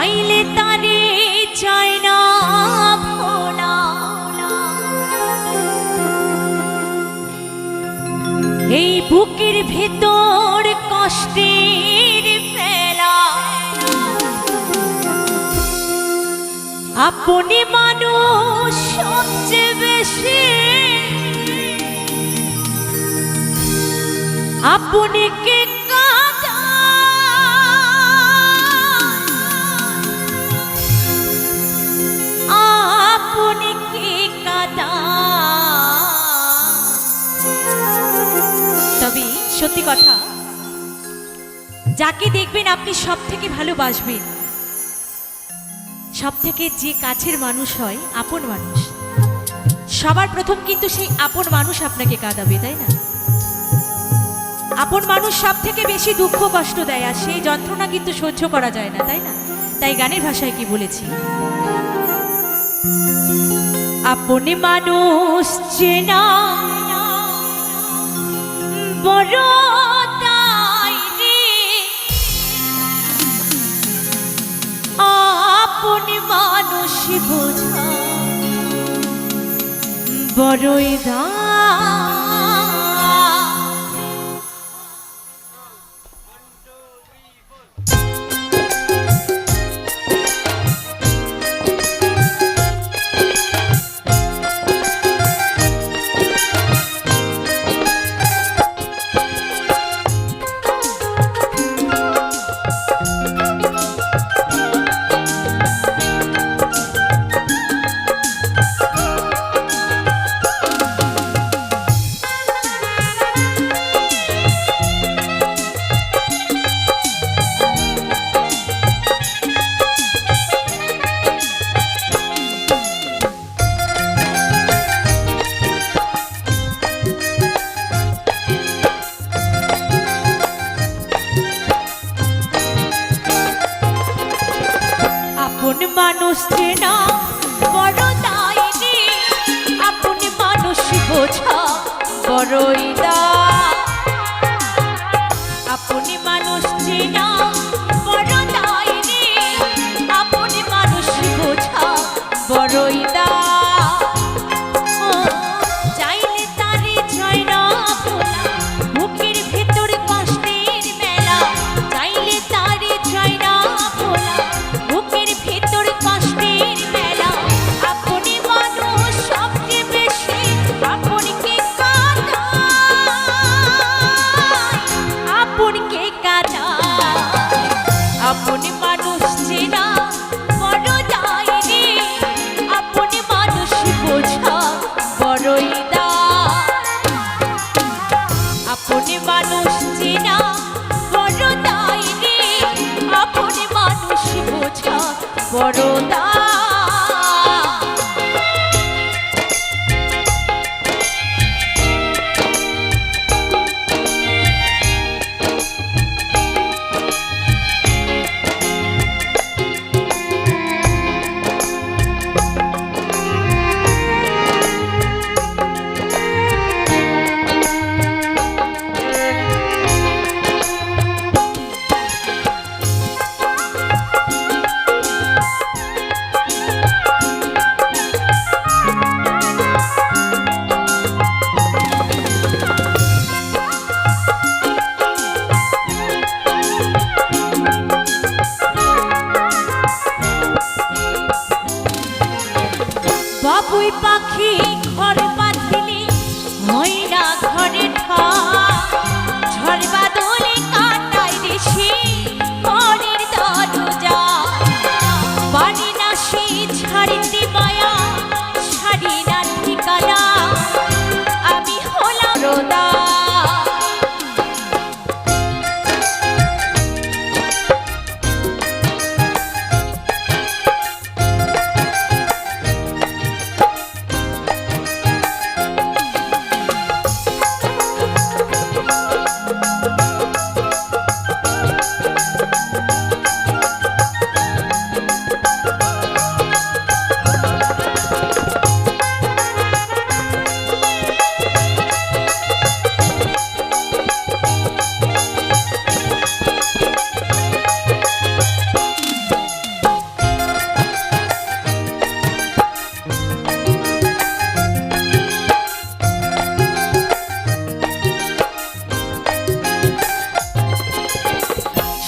চাইলে তারে চায় না ভোলা। এই বুকের ভেতর কষ্টের মেলা, আপনি মানুষ সবচেয়ে বেশি, আপনি কে কাঁদা, আপনি কে কাঁদা। তবে সত্যি কথা, যাকে দেখবেন আপনি সব থেকে ভালোবাসবেন, সব থেকে যে কাছের মানুষ হয়, আপন মানুষ, সবার প্রথম কিন্তু সেই আপন মানুষ আপনাকে কাঁদাবে, তাই না? আপন মানুষ সব থেকে বেশি দুঃখ কষ্ট দেয়, আর সেই যন্ত্রণা কিন্তু সহ্য করা যায় না, তাই না? তাই গানের ভাষায় কি বলেছি, আপন মানুষ চেনা বড় দায় রে, আপন মানুষ বোঝা বড়ই দায়। মানুষ চেনা বড় দায় রে, আপনি মানুষ বোঝা বড়ই দায়। আপনি মানুষ চেনা বড় দায় রে, আপনি মানুষ বোঝা বড়ই দায়। চাইলে তারে চায় না ভোলা, বুকের ভেতর কষ্টের মেলা, চাইলে তারে চায় না ভোলা, বুকের ভেতর কষ্টের মেলা, আপনি মানুষ সবচেয়ে বেশি, আপনি কে কাঁদা,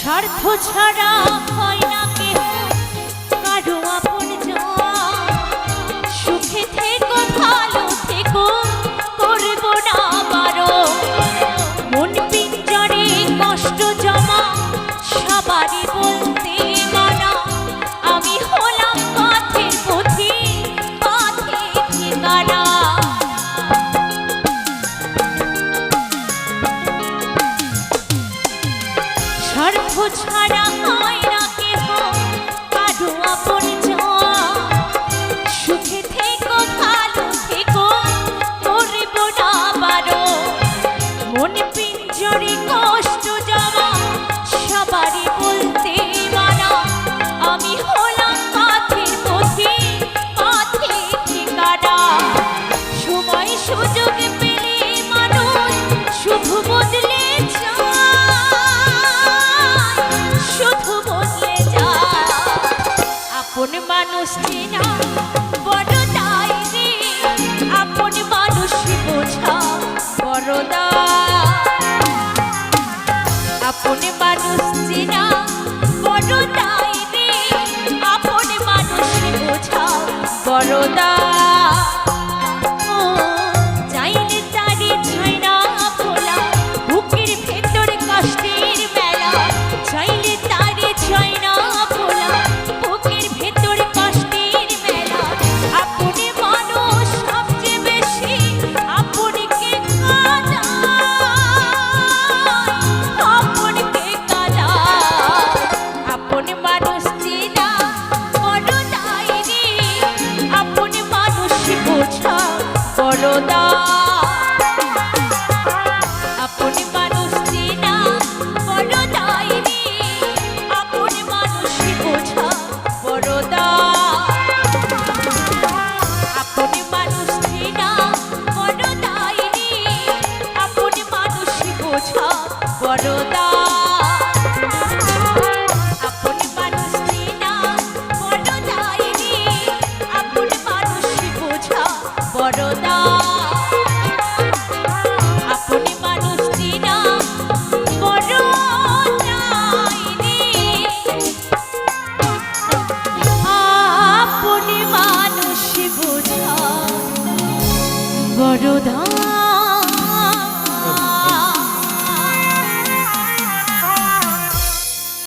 স্বার্থ ছাড়া হয় না কেহ কারো আপন সুখে থেকো ভালো থেকো করব না বারো মন পিঞ্জরে কষ্ট জমা সবারই বলতে মানা আমি হলাম পথের পথি পথে ঠিকানা স্বার্থ ছাড়া হয় না কেহ কারো আপন সুখে থেকো ভালো থেকো করব না বারো মন পিঞ্জরে কষ্ট জমা সবারই বলতে মানা আমি হলাম পথের পথি পথে ঠিকানা সময় সুযোগ পেলে মানুষ শুধু বদলে শুধু বদলে যায় আপন মানুষ চেনা বড় দায় রে আপন মানুষ বোঝা বড় দায় আপন মানুষ চেনা